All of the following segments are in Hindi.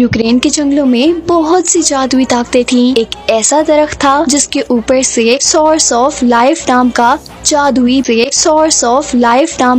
यूक्रेन के जंगलों में बहुत सी जादुई ताकतें थीं। एक ऐसा दरख्त था जिसके ऊपर से सोर्स ऑफ लाइफ नाम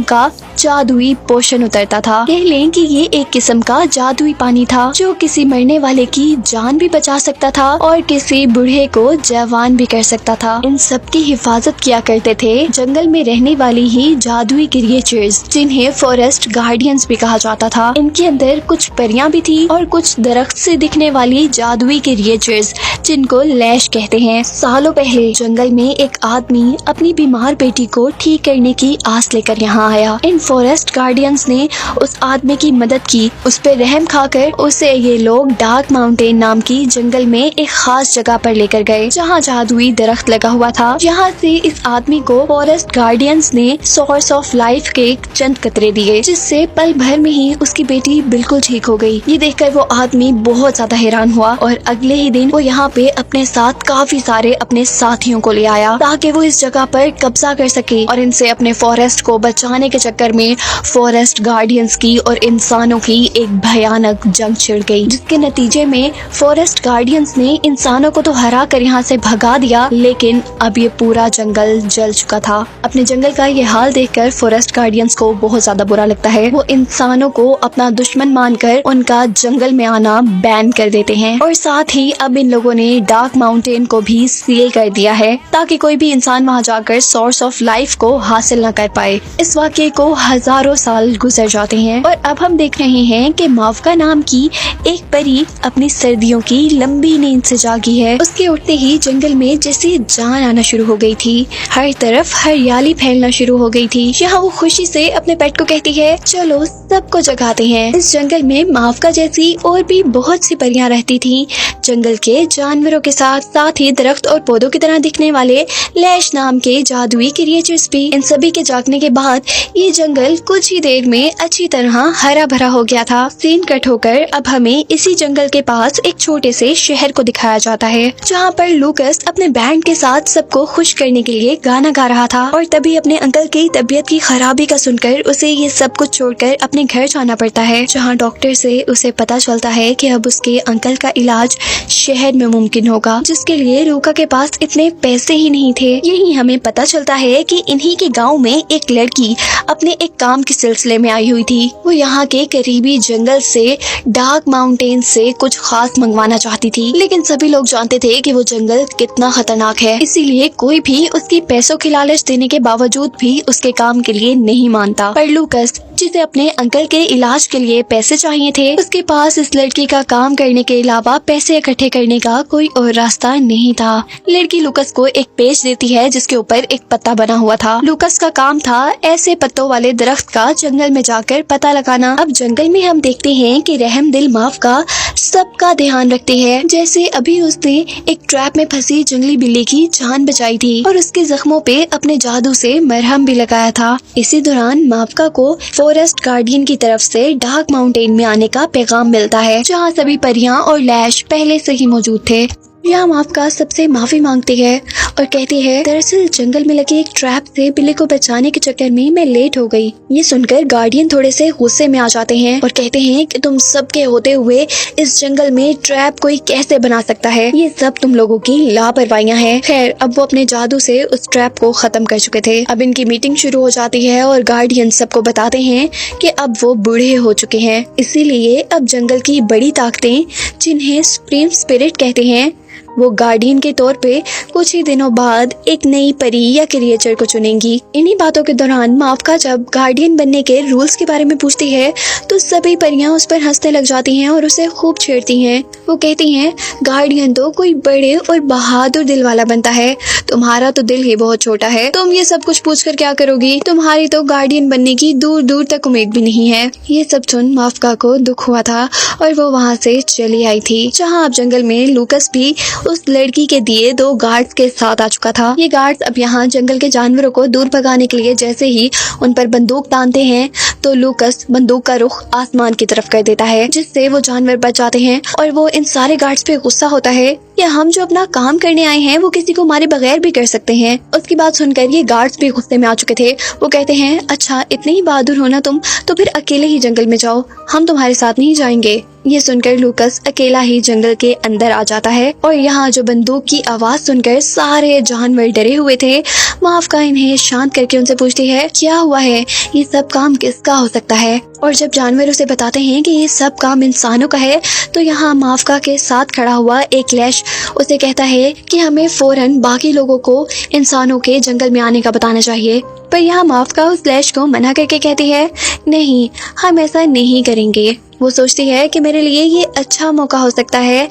का जादुई पोषण उतरता था। कह लें कि ये एक किस्म का जादुई पानी था जो किसी मरने वाले की जान भी बचा सकता था और किसी बूढ़े को जवान भी कर सकता था। इन सब की हिफाजत किया करते थे जंगल में रहने वाली ही जादुई क्रिएचर्स, जिन्हें फॉरेस्ट गार्डियंस भी कहा जाता था। इनके अंदर कुछ परियां भी थी और कुछ दरख्त से दिखने वाली जादुई क्रिएचर्स, जिनको लैश कहते हैं। सालों पहले जंगल में एक आदमी अपनी बीमार बेटी को ठीक करने की आस लेकर यहाँ आया। इन फॉरेस्ट गार्डियंस ने उस आदमी की मदद की। उस पर रहम खाकर उसे ये लोग डार्क माउंटेन नाम की जंगल में एक खास जगह पर लेकर गए जहाँ जादुई दरख्त लगा हुआ था। यहाँ से इस आदमी को फॉरेस्ट गार्डियंस ने सोर्स ऑफ लाइफ के चंद कतरे दिए, जिससे पल भर में ही उसकी बेटी बिल्कुल ठीक हो गई। ये देखकर वो आदमी बहुत ज्यादा हैरान हुआ और अगले ही दिन वो यहाँ पे अपने साथ काफी सारे अपने साथियों को ले आया ताकि वो इस जगह पर कब्जा कर सके और इनसे अपने फॉरेस्ट को बचाने के चक्कर में फॉरेस्ट गार्डियंस की और इंसानों की एक भयानक जंग छिड़ गई, जिसके नतीजे में फॉरेस्ट गार्डियंस ने इंसानों को तो हरा कर यहाँ से भगा दिया, लेकिन अब ये पूरा जंगल जल चुका था। अपने जंगल का ये हाल देखकर फॉरेस्ट गार्डियंस को बहुत ज्यादा बुरा लगता है। वो इंसानों को अपना दुश्मन मानकर उनका जंगल में आना बैन कर देते हैं और साथ ही अब इन लोगों ने डार्क माउंटेन को भी सील कर दिया है ताकि कोई भी इंसान वहाँ जाकर सोर्स ऑफ लाइफ को हासिल न कर पाए। इस वाक़ये को हजारों साल गुजर जाते हैं और अब हम देख रहे हैं कि मावका नाम की एक परी अपनी सर्दियों की लंबी नींद से जागी है। उसके उठते ही जंगल में जैसी जान आना शुरू हो गई थी, हर तरफ हरियाली फैलना शुरू हो गई थी। यहाँ वो खुशी से अपने पेट को कहती है, चलो सबको जगाते हैं। इस जंगल में मावका जैसी और भी बहुत सी परियां रहती थी। जंगल के जानवरों के साथ ही दरख्त और पौधों की तरह दिखने वाले लैश नाम के जादुई क्रिएचर्स भी। इन सभी के जागने के बाद ये जंगल कुछ ही देर में अच्छी तरह हरा भरा हो गया था। सीन कट होकर अब हमें इसी जंगल के पास एक छोटे से शहर को दिखाया जाता है, जहाँ पर लूकस अपने बैंड के साथ सबको खुश करने के लिए गाना गा रहा था और तभी अपने अंकल की तबीयत की खराबी का सुनकर उसे ये सब कुछ छोड़कर अपने घर जाना पड़ता है, जहाँ डॉक्टर से उसे पता चलता है कि अब उसके अंकल का इलाज शहर में मुमकिन होगा, जिसके लिए लूका के पास इतने पैसे ही नहीं थे। यही हमें पता चलता है कि इन्हीं के गांव में एक लड़की अपने एक काम के सिलसिले में आई हुई थी। वो यहाँ के करीबी जंगल से डार्क माउंटेन से कुछ खास मंगवाना चाहती थी, लेकिन सभी लोग जानते थे कि वो जंगल कितना खतरनाक है, इसीलिए कोई भी उसकी पैसों की लालच देने के बावजूद भी उसके काम के लिए नहीं मानता। पर लूकस, जिसे अपने अंकल के इलाज के लिए पैसे चाहिए थे, उसके पास इस लड़की का काम करने के अलावा पैसे इकट्ठे करने का कोई और रास्ता नहीं था। लड़की लूकस को एक पेज देती है जिसके ऊपर एक पत्ता बना हुआ था। लूकस का काम था ऐसे पत्तों वाले दरख्त का जंगल में जाकर पता लगाना। अब जंगल में हम देखते हैं कि रहम दिल मावका सबका ध्यान रखती है। जैसे अभी उसने एक ट्रैप में फंसी जंगली बिल्ली की जान बचाई थी और उसके जख्मों पे अपने जादू से मरहम भी लगाया था। इसी दौरान मावका को फॉरेस्ट गार्डियन की तरफ से डार्क माउंटेन में आने का पैगाम मिलता है, जहाँ सभी परियां और लैश पहले से ही मौजूद थे। यहाँ मावका सबसे माफी मांगती है और कहती है, दरअसल जंगल में लगे एक ट्रैप से बिल्ली को बचाने के चक्कर में मैं लेट हो गई। ये सुनकर गार्डियन थोड़े से गुस्से में आ जाते हैं और कहते हैं कि तुम सबके होते हुए इस जंगल में ट्रैप कोई कैसे बना सकता है, ये सब तुम लोगों की लापरवाहियां हैं। खैर, अब वो अपने जादू से उस ट्रैप को खत्म कर चुके थे। अब इनकी मीटिंग शुरू हो जाती है और गार्डियन सबको बताते हैं कि अब वो बूढ़े हो चुके हैं, इसीलिए अब जंगल की बड़ी ताकतें, जिन्हें सुप्रीम स्पिरिट कहते हैं, वो गार्डियन के तौर पे कुछ ही दिनों बाद एक नई परी या क्रिएचर को चुनेंगी। इन्हीं बातों के दौरान मावका जब गार्डियन बनने के रूल्स के बारे में पूछती है तो सभी परियां उस पर हंसने लग जाती हैं और उसे खूब छेड़ती हैं। वो कहती हैं, गार्डियन तो कोई बड़े और बहादुर दिल वाला बनता है, तुम्हारा तो दिल ही बहुत छोटा है, तुम ये सब कुछ पूछ कर क्या करोगी, तुम्हारी तो गार्डियन बनने की दूर दूर तक उम्मीद भी नहीं है। ये सब सुन मावका को दुख हुआ था और वो वहाँ से चली आई थी। जहाँ अब जंगल में लूकस भी उस लड़की के दिए 2 गार्ड्स के साथ आ चुका था। ये गार्ड्स अब यहाँ जंगल के जानवरों को दूर भगाने के लिए जैसे ही उन पर बंदूक तानते हैं तो लूकस बंदूक का रुख आसमान की तरफ कर देता है, जिससे वो जानवर बच जाते हैं और वो इन सारे गार्ड्स पे गुस्सा होता है कि हम जो अपना काम करने आए हैं वो किसी को मारे बगैर भी कर सकते हैं। उसकी बात सुनकर ये गार्ड्स भी गुस्से में आ चुके थे। वो कहते हैं, अच्छा इतने ही बहादुर हो ना तुम, तो फिर अकेले ही जंगल में जाओ, हम तुम्हारे साथ नहीं जाएंगे। ये सुनकर लूकस अकेला ही जंगल के अंदर आ जाता है और यहाँ जो बंदूक की आवाज सुनकर सारे जानवर डरे हुए थे, माफका इन्हें शांत करके उनसे पूछती है क्या हुआ है, ये सब काम किसका हो सकता है। और जब जानवर उसे बताते हैं कि ये सब काम इंसानों का है, तो यहाँ माफका के साथ खड़ा हुआ एक लैश उसे कहता है कि हमें फौरन बाकी लोगों को इंसानों के जंगल में आने का बताना चाहिए। पर यहाँ माफका उस लैश को मना करके कहती है नहीं, हम ऐसा नहीं करेंगे। वो सोचती है कि मेरे लिए ये अच्छा मौका हो सकता है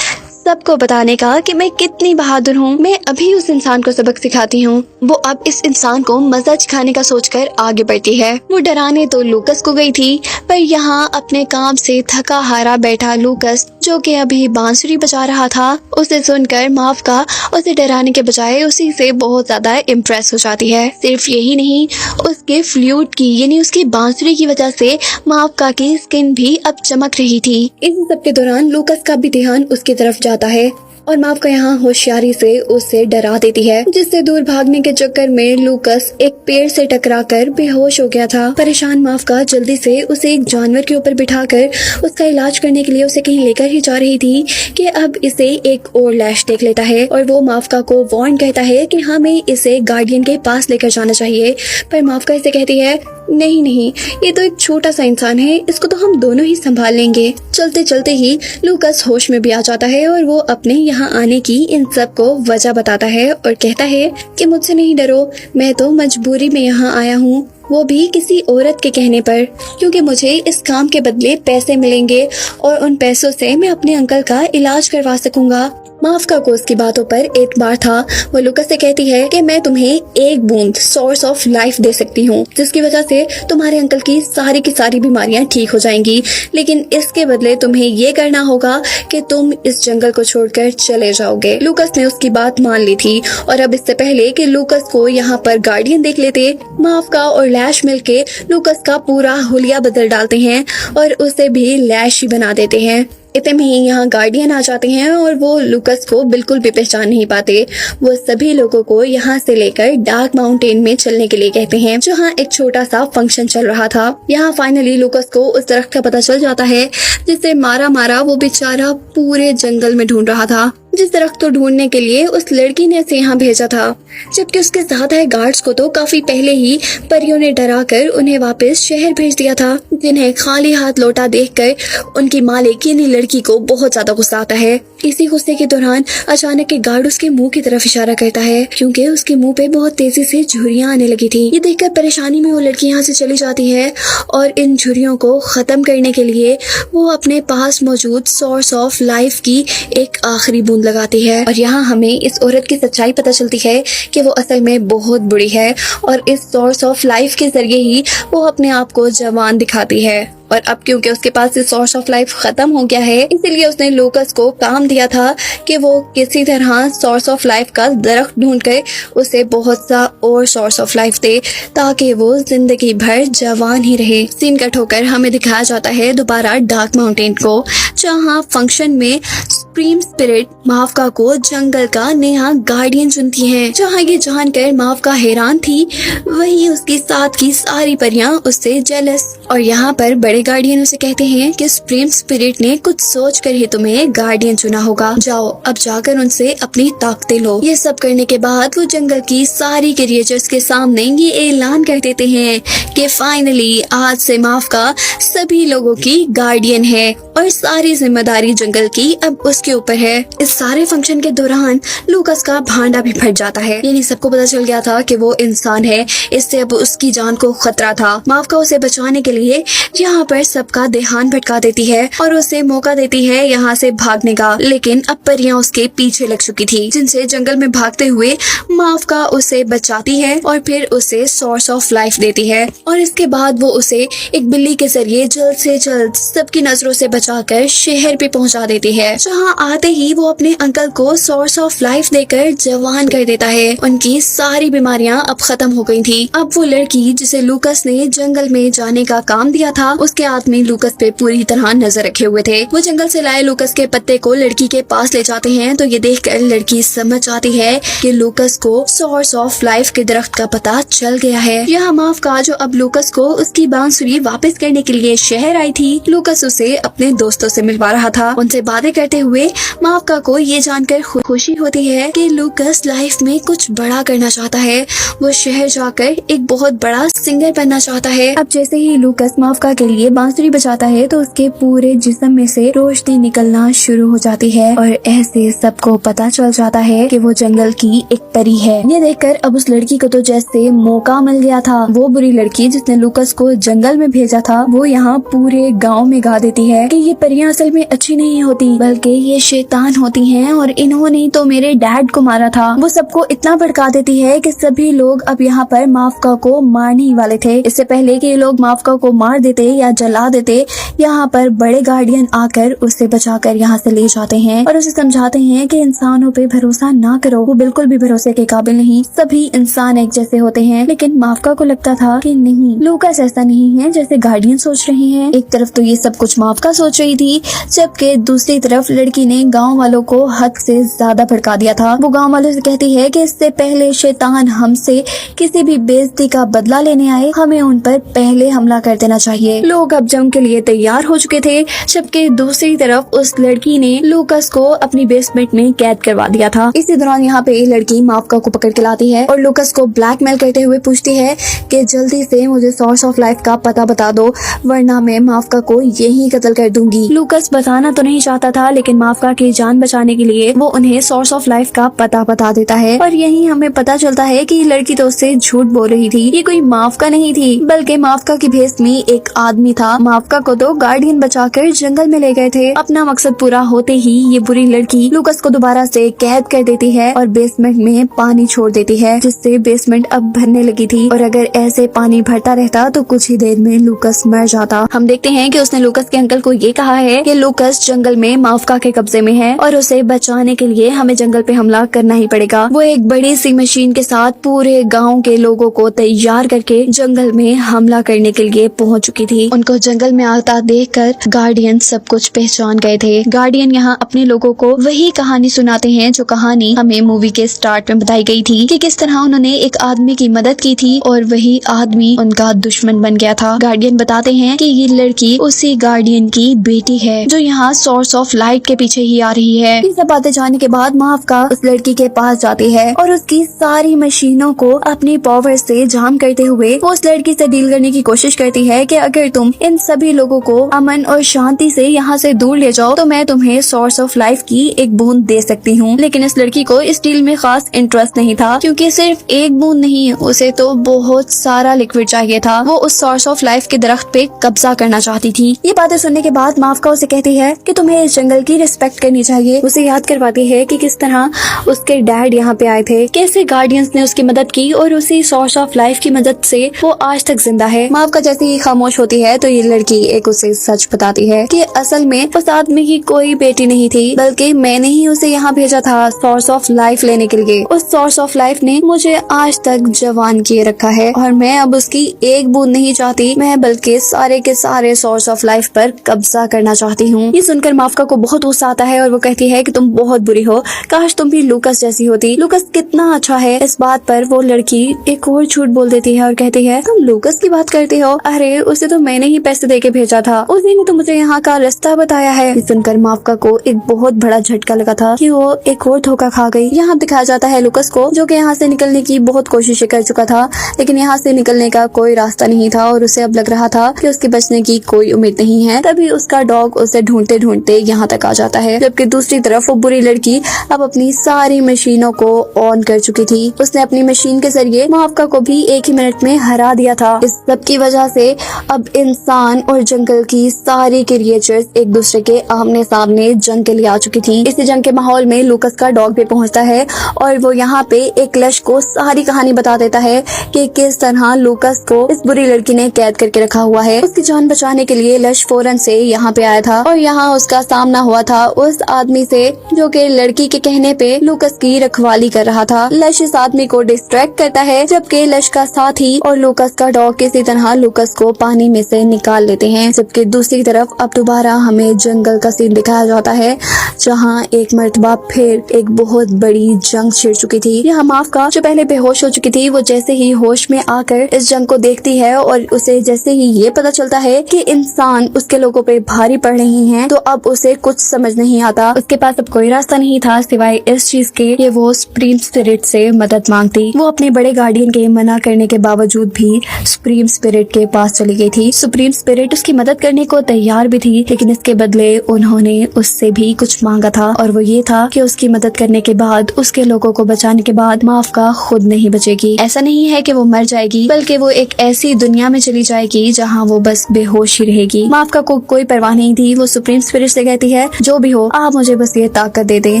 सबको बताने का कि मैं कितनी बहादुर हूँ। मैं अभी उस इंसान को सबक सिखाती हूँ। वो अब इस इंसान को मजा सिखाने का सोचकर आगे बढ़ती है। वो डराने तो लूकस को गई थी, पर यहाँ अपने काम से थका हारा बैठा लूकस जो कि अभी बांसुरी बजा रहा था, उसे सुनकर माफका उसे डराने के बजाय उसी से बहुत ज्यादा इम्प्रेस हो जाती है। सिर्फ यही नहीं, उसके फ्लूट की यानी उसकी बांसुरी की वजह से माफका की स्किन भी अब चमक रही थी। इन सब के दौरान लूकस का भी ध्यान उसकी तरफ जाता है और माफका यहाँ होशियारी से उसे डरा देती है, जिससे दूर भागने के चक्कर में लूकस एक पेड़ से टकराकर बेहोश हो गया था। परेशान माफका जल्दी से उसे एक जानवर के ऊपर बिठाकर उसका इलाज करने के लिए उसे कहीं लेकर ही जा रही थी कि अब इसे एक और लैश देख लेता है और वो माफका को वार्न कहता है कि हमें इसे गार्डियन के पास लेकर जाना चाहिए। पर माफका इसे कहती है नहीं नहीं, ये तो एक छोटा सा इंसान है, इसको तो हम दोनों ही संभाल लेंगे। चलते चलते ही लूकस होश में भी आ जाता है और वो अपने यहाँ आने की इन सब को वजह बताता है और कहता है कि मुझसे नहीं डरो, मैं तो मजबूरी में यहाँ आया हूँ, वो भी किसी औरत के कहने पर, क्योंकि मुझे इस काम के बदले पैसे मिलेंगे और उन पैसों से मैं अपने अंकल का इलाज करवा सकूंगा। माफका को उसकी बातों पर एतबार था। वो लूकस से कहती है कि मैं तुम्हें एक बूंद सोर्स ऑफ लाइफ दे सकती हूँ, जिसकी वजह से तुम्हारे अंकल की सारी बीमारियां ठीक हो जाएंगी, लेकिन इसके बदले तुम्हें ये करना होगा कि तुम इस जंगल को छोड़कर चले जाओगे। लूकस ने उसकी बात मान ली थी और अब इससे पहले कि लूकस को यहाँ पर गार्डियन देख लेते, माफका और लैश मिलके लूकस का पूरा हुलिया बदल डालते हैं और उसे भी लैश ही बना देते हैं। इतने में ही यहाँ गार्डियन आ जाते हैं और वो लूकस को बिल्कुल भी पहचान नहीं पाते। वो सभी लोगों को यहाँ से लेकर डार्क माउंटेन में चलने के लिए कहते हैं, जहाँ एक छोटा सा फंक्शन चल रहा था। यहाँ फाइनली लूकस को उस दरख्त का पता चल जाता है जिसे मारा वो बेचारा पूरे जंगल में ढूंढ रहा था, जिस दरख्त को ढूंढने के लिए उस लड़की ने उसे यहाँ भेजा था, जबकि उसके साथ आए गार्ड्स को तो काफी पहले ही परियों ने डराकर उन्हें वापस शहर भेज दिया था, जिन्हें खाली हाथ लौटा देखकर उनकी मालिक यानी लड़की को बहुत ज्यादा गुस्सा आता है। इसी गुस्से के दौरान अचानक एक गार्ड उसके मुंह की तरफ इशारा करता है, क्योंकि उसके मुंह पे बहुत तेजी से झुर्रियां आने लगी थी। ये देखकर परेशानी में वो लड़की यहाँ से चली जाती है और इन झुर्रियों को खत्म करने के लिए वो अपने पास मौजूद सोर्स ऑफ लाइफ की एक आखिरी बूंद लगाती है। और यहाँ हमें इस औरत की सच्चाई पता चलती है कि वो असल में बहुत बुरी है और इस सोर्स ऑफ लाइफ के जरिए ही वो अपने आप को जवान दिखाती है। और अब क्योंकि उसके पास ये सोर्स ऑफ लाइफ खत्म हो गया है, इसीलिए उसने लूकस को काम दिया था कि वो किसी तरह सोर्स ऑफ लाइफ का दरख्त ढूंढकर उसे बहुत सा और सोर्स ऑफ लाइफ दे, ताकि वो जिंदगी भर जवान ही रहे। सीन कट होकर हमें दिखाया जाता है दोबारा डार्क माउंटेन को, जहाँ फंक्शन में सुप्रीम स्पिरिट माफका को जंगल का नया गार्डियन चुनती है। जहाँ ये जानकर माफका हैरान थी, वही उसकी साथ की सारी परियां उससे जेलस। और यहाँ पर बड़े गार्डियन उसे कहते हैं कि सुप्रीम स्पिरिट ने कुछ सोच कर ही तुम्हें गार्डियन चुना होगा, जाओ अब जाकर उनसे अपनी ताकतें लो। ये सब करने के बाद वो जंगल की सारी क्रिएचर्स के सामने ये ऐलान कर देते हैं कि फाइनली आज से माफका सभी लोगों की गार्डियन है और सारी जिम्मेदारी जंगल की अब उसके ऊपर है। इस सारे फंक्शन के दौरान लूकस का भांडा भी फट जाता है, यानी सबको पता चल गया था कि वो इंसान है, इससे अब उसकी जान को खतरा था। माफका उसे बचाने के लिए यहाँ पर सबका ध्यान भटका देती है और उसे मौका देती है यहाँ से भागने का, लेकिन अब परियां उसके पीछे लग चुकी थी, जिनसे जंगल में भागते हुए माफका उसे बचाती है और फिर उसे सोर्स ऑफ लाइफ देती है। और इसके बाद वो उसे एक बिल्ली के जरिए जल्द से जल्द सबकी नजरों से बचाकर शहर पे पहुंचा देती है, जहाँ वहाँ आते ही वो अपने अंकल को सोर्स ऑफ लाइफ देकर जवान कर देता है। उनकी सारी बीमारियां अब खत्म हो गई थी। अब वो लड़की जिसे लूकस ने जंगल में जाने का काम दिया था, उसके आदमी लूकस पे पूरी तरह नजर रखे हुए थे। वो जंगल से लाए लूकस के पत्ते को लड़की के पास ले जाते हैं तो ये देखकर लड़की समझ आती है कि लूकस को सोर्स ऑफ लाइफ के दरख्त का पता चल गया है। यह माफका जो अब लूकस को उसकी बांसुरी वापस करने के लिए शहर आई थी, लूकस उसे अपने दोस्तों से मिलवा रहा था। उनसे बातें करते हुए माफका को ये जानकर खुशी होती है कि लूकस लाइफ में कुछ बड़ा करना चाहता है। वो शहर जाकर एक बहुत बड़ा सिंगर बनना चाहता है। अब जैसे ही लूकस माफका के लिए बांसुरी बजाता है तो उसके पूरे जिस्म में से रोशनी निकलना शुरू हो जाती है और ऐसे सबको पता चल जाता है कि वो जंगल की एक परी है। ये देखकर अब उस लड़की को तो जैसे मौका मिल गया था। वो बुरी लड़की जिसने लूकस को जंगल में भेजा था, वो यहाँ पूरे गाँव में गा देती है कि ये परियां असल में अच्छी नहीं होती बल्कि ये शैतान होती हैं और इन्होंने तो मेरे डैड को मारा था। वो सबको इतना भड़का देती है कि सभी लोग अब यहाँ पर माफका को मारने ही वाले थे। इससे पहले कि ये लोग माफका को मार देते या जला देते, यहाँ पर बड़े गार्डियन आकर उसे बचाकर यहाँ से ले जाते हैं और उसे समझाते हैं कि इंसानों पे भरोसा ना करो, वो बिल्कुल भी भरोसे के काबिल नहीं। सभी इंसान एक जैसे होते हैं। लेकिन माफका को लगता था कि नहीं, लूकस ऐसा नहीं है जैसे गार्डियन सोच रहे हैं। एक तरफ तो ये सब कुछ माफका सोच रही थी, जबकि दूसरी तरफ लड़की ने गाँव वालों को हद से ज्यादा भड़का दिया था। वो गाँव वालों से कहती है कि इससे पहले शैतान हमसे किसी भी बेइज्जती का बदला लेने आए, हमें उन पर पहले हमला कर देना चाहिए। लोग अब जंग के लिए तैयार हो चुके थे, जबकि दूसरी तरफ उस लड़की ने लूकस को अपनी बेसमेंट में कैद करवा दिया था। इसी दौरान यहाँ पे लड़की माफका को पकड़ के लाती है और लूकस को ब्लैकमेल करते हुए पूछती है कि जल्दी से मुझे सोर्स ऑफ लाइफ का पता बता दो, वरना मैं माफका को यही कत्ल कर दूंगी। लूकस बताना तो नहीं चाहता था, लेकिन माफका की जान बचाने के लिए वो उन्हें सोर्स ऑफ लाइफ का पता बता देता है। और यही हमें पता चलता है कि लड़की तो उससे झूठ बोल रही थी। ये कोई माफका नहीं थी, बल्कि माफका की भेस में एक आदमी था। माफका को तो गार्डियन बचाकर जंगल में ले गए थे। अपना मकसद पूरा होते ही ये बुरी लड़की लूकस को दोबारा से कैद कर देती है और बेसमेंट में पानी छोड़ देती है, जिससे बेसमेंट अब भरने लगी थी। और अगर ऐसे पानी भरता रहता तो कुछ ही देर में लूकस मर जाता। हम देखते हैं कि उसने लूकस के अंकल को ये कहा है कि लूकस जंगल में माफका के कब्जे में है और उसे बचाने के लिए हमें जंगल पे हमला करना ही पड़ेगा। वो एक बड़ी सी मशीन के साथ पूरे गाँव के लोगों को तैयार करके जंगल में हमला करने के लिए पहुँच चुकी थी। उनको जंगल में आता देखकर गार्डियन सब कुछ पहचान गए थे। गार्डियन यहाँ अपने लोगों को वही कहानी सुनाते हैं जो कहानी हमें मूवी के स्टार्ट में बताई गई थी कि किस तरह उन्होंने एक आदमी की मदद की थी और वही आदमी उनका दुश्मन बन गया था। गार्डियन बताते हैं कि ये लड़की उसी गार्डियन की बेटी है जो यहाँ सोर्स ऑफ लाइट के पीछे ही आ रही है। ये सब बातें जानने के बाद माफका उस लड़की के पास जाती है और उसकी सारी मशीनों को अपनी पावर से जाम करते हुए वो उस लड़की से डील करने की कोशिश करती है कि अगर तुम इन सभी लोगों को अमन और शांति से यहाँ से दूर ले जाओ तो मैं तुम्हें सोर्स ऑफ लाइफ की एक बूंद दे सकती हूँ। लेकिन इस लड़की को इस डील में खास इंटरेस्ट नहीं था, क्योंकि सिर्फ एक बूंद नहीं, उसे तो बहुत सारा लिक्विड चाहिए था। वो उस सोर्स ऑफ लाइफ के दरख्त पे कब्जा करना चाहती थी। ये बातें सुनने के बाद माफका उसे कहती है कि तुम्हें इस जंगल की रिस्पेक्ट करनी चाहिए। उसे याद करवाती है कि किस तरह उसके डैड यहाँ पे आए थे, कैसे गार्डियंस ने उसकी मदद की और उसी सोर्स ऑफ लाइफ की मदद से वो आज तक जिंदा है। माफका जैसे ही खामोश होती है तो ये लड़की एक उसे सच बताती है कि असल में उस आदमी की कोई बेटी नहीं थी, बल्कि मैंने ही उसे यहाँ भेजा था सोर्स ऑफ लाइफ लेने के लिए। उस सोर्स ऑफ लाइफ ने मुझे आज तक जवान किए रखा है और मैं अब उसकी एक बूंद नहीं चाहती, मैं बल्कि सारे के सारे सोर्स ऑफ लाइफ पर कब्जा करना चाहती हूँ। ये सुनकर माफका को बहुत गुस्सा आता है और वो कहती है कि तुम बहुत बुरी हो, काश तुम भी लूकस जैसी होती। लूकस कितना अच्छा है। इस बात पर वो लड़की एक और झूठ बोल देती है और कहती है तुम लूकस की बात करते हो, अरे उसे तो मैंने ही पैसे देके भेजा था, उसी ने तो मुझे यहाँ का रास्ता बताया है। सुनकर माफका को एक बहुत बड़ा झटका लगा था कि वो एक और धोखा खा गई। यहाँ दिखाया जाता है लूकस को, जो कि यहाँ से निकलने की बहुत कोशिशें कर चुका था, लेकिन यहाँ से निकलने का कोई रास्ता नहीं था और उसे अब लग रहा था कि उसके बचने की कोई उम्मीद नहीं है। तभी उसका डॉग उसे ढूंढते ढूंढते यहाँ तक आ जाता है, जबकि दूसरी तरफ वो बुरी लड़की अब अपनी सारी मशीनों को ऑन कर चुकी थी। उसने अपनी मशीन के जरिए माफका को भी एक ही मिनट में हरा दिया था। इस सब की वजह से अब इंसान और जंगल की सारी क्रिएचर्स एक दूसरे के आमने सामने जंग के लिए आ चुकी थी। इसी जंग के माहौल में लूकस का डॉग भी पहुंचता है और वो यहाँ पे एक लश को सारी कहानी बता देता है कि किस तरह लूकस को इस बुरी लड़की ने कैद करके रखा हुआ है। उसकी जान बचाने के लिए लश फौरन से यहाँ पे आया था और यहाँ उसका सामना हुआ था था उस आदमी से जो कि लड़की के कहने पे लूकस की रखवाली कर रहा था। लश इस आदमी को डिस्ट्रैक्ट करता है, जबकि लश का साथी और लूकस का डॉग किसी तरह लूकस को पानी में से निकाल लेते हैं। जबकि दूसरी तरफ अब दोबारा हमें जंगल का सीन दिखाया जाता है, जहाँ एक मर्तबा फिर एक बहुत बड़ी जंग छिड़ चुकी थी। यहाँ माफका जो पहले बेहोश हो चुकी थी, वो जैसे ही होश में आकर इस जंग को देखती है और उसे जैसे ही ये पता चलता है कि इंसान उसके लोगों पे भारी पड़ रही हैं, तो अब उसे कुछ समझ नहीं आता। उसके पास अब कोई रास्ता नहीं था सिवाय इस चीज के कि वो सुप्रीम स्पिरिट से मदद मांगती। वो अपने बड़े गार्डियन के मना करने के बावजूद भी सुप्रीम स्पिरिट के पास चली गई थी। सुप्रीम स्पिरिट उसकी मदद करने को तैयार भी थी, लेकिन इसके बदले उन्होंने उससे भी कुछ मांगा था, और वो ये था कि उसकी मदद करने के बाद, उसके लोगों को बचाने के बाद माफका खुद नहीं बचेगी। ऐसा नहीं है कि वो मर जाएगी, बल्कि वो एक ऐसी दुनिया में चली जाएगी जहाँ वो बस बेहोश ही रहेगी। माफका को कोई परवाह नहीं थी। वो सुप्रीम स्पिरिट से कहती है, जो भी हो आप मुझे बस ये ताकत दे दें।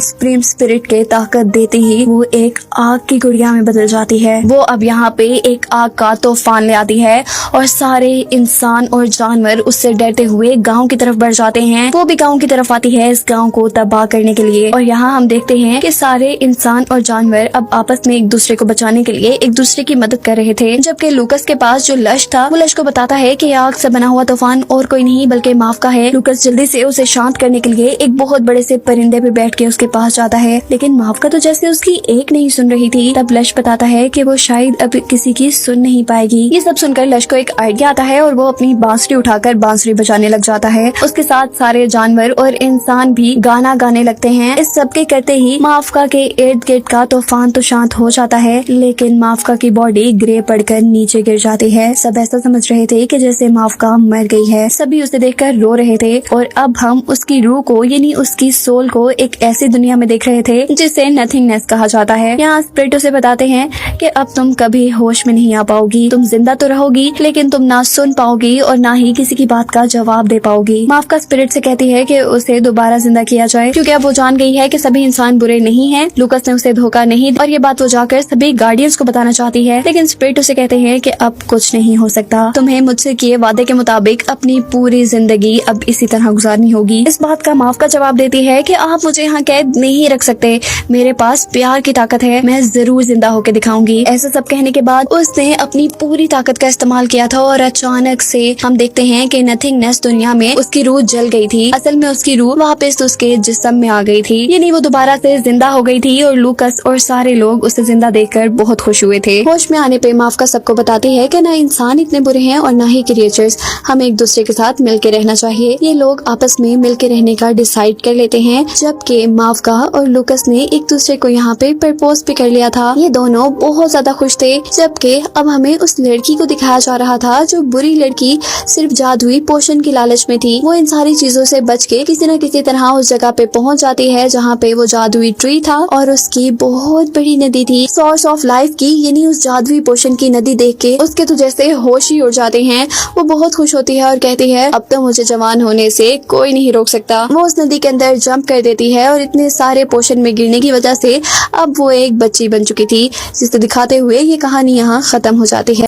सुप्रीम स्पिरिट के ताकत देते ही वो एक आग की गुड़िया में बदल जाती है। वो अब यहाँ पे एक आग का तूफान ले आती है और सारे इंसान और जानवर उससे डरते हुए गांव की तरफ बढ़ जाते हैं। वो भी गांव की तरफ आती है इस गांव को तबाह करने के लिए। और यहाँ हम देखते हैं कि सारे इंसान और जानवर अब आपस में एक दूसरे को बचाने के लिए एक दूसरे की मदद कर रहे थे। जबकि लूकस के पास जो लश था, वो लश को बताता है कि आग से बना हुआ तूफान और कोई नहीं बल्कि माफका है। लूकस जल्दी से उसे शांत करने के लिए एक बहुत बड़े से परिंदे पे बैठ के उसके पास जाता है, लेकिन माफका तो जैसे उसकी एक नहीं सुन रही थी। तब लश बताता है कि वो शायद अब किसी की सुन नहीं पाएगी। ये सब सुनकर लश को एक आइडिया आता है और वो अपनी बांसुरी उठाकर बांसुरी बजाने लग जाता है। उसके साथ सारे जानवर और इंसान भी गाना गाने लगते हैं। इस सब के करते ही माफका के इर्द गिर्द का तूफान तो शांत हो जाता है, लेकिन माफका की बॉडी ग्रे पड़कर नीचे गिर जाती है। सब ऐसा समझ रहे थे कि जैसे माफका मर गई है। सभी उसे देखकर रो रहे थे और अब हम उसकी रूह को यानी उसकी सोल को एक ऐसी दुनिया में देख रहे थे जिसे नथिंगनेस कहा जाता है। यहाँ स्पिरिट उसे बताते हैं कि अब तुम कभी होश में नहीं आ पाओगी। तुम जिंदा तो रहोगी, लेकिन तुम ना सुन पाओगी और ना ही किसी की बात का जवाब दे पाओगी। माफका स्पिरिट से कहती है कि उसे दोबारा जिंदा किया जाए, क्योंकि अब वो जान गई है कि सभी इंसान बुरे नहीं हैं। लूकस ने उसे धोखा नहीं, और ये बात वो जाकर सभी गार्डियंस को बताना चाहती है, लेकिन स्पिरिट उसे कहते हैं कि अब कुछ नहीं हो सकता। तुम्हें मुझसे किए वादे के मुताबिक अपनी पूरी जिंदगी अब इसी तरह गुजारनी होगी। इस बात का माफका जवाब देती है कि आप मुझे यहाँ कैद नहीं रख सकते, मेरे पास प्यार की ताकत है, मैं जरूर जिंदा होकर दिखाऊंगी। ऐसा सब कहने के बाद उसने अपनी पूरी ताकत का इस्तेमाल किया था और अचानक से हम देखते हैं कि नथिंगनेस दुनिया में उसकी रूह जल गई थी। असल में उसकी रूह वापस उसके जिस्म में आ गई थी, यानी वो दोबारा से जिंदा हो गई थी। और लूकस और सारे लोग उसे जिंदा देखकर बहुत खुश हुए थे। होश में आने पे माफका सबको बताती है कि ना इंसान इतने बुरे हैं और ना ही क्रिएचर्स, हमें एक दूसरे के साथ मिलकर रहना चाहिए। ये लोग आपस में मिलकर रहने का डिसाइड कर लेते हैं। जबकि माफका और लूकस ने एक दूसरे को यहाँ पे प्रपोज भी कर लिया था। ये दोनों बहुत ज्यादा खुश थे। जबकि अब हमें उस लड़की को दिखाया जा रहा था, जो बुरी लड़की सिर्फ जादुई पोशन की लालच में थी। वो इन सारी चीजों से बच के किसी न किसी तरह उस जगह पे पहुंच जाती है जहाँ पे वो जादुई ट्री था और उसकी बहुत बड़ी नदी थी, सोर्स ऑफ लाइफ की, यानी उस जादुई पोशन की नदी देख के उसके तो जैसे होश ही उड़ जाते हैं। वो बहुत खुश होती है और कहती है, अब तो मुझे जवान होने से कोई नहीं रोक सकता। वो उस नदी के अंदर जंप कर देती है और इतने सारे पोशन में गिरने की वजह से अब वो एक बच्ची बन चुकी थी, जिसे दिखाते हुए ये कहानी यहाँ खत्म हो जाती है।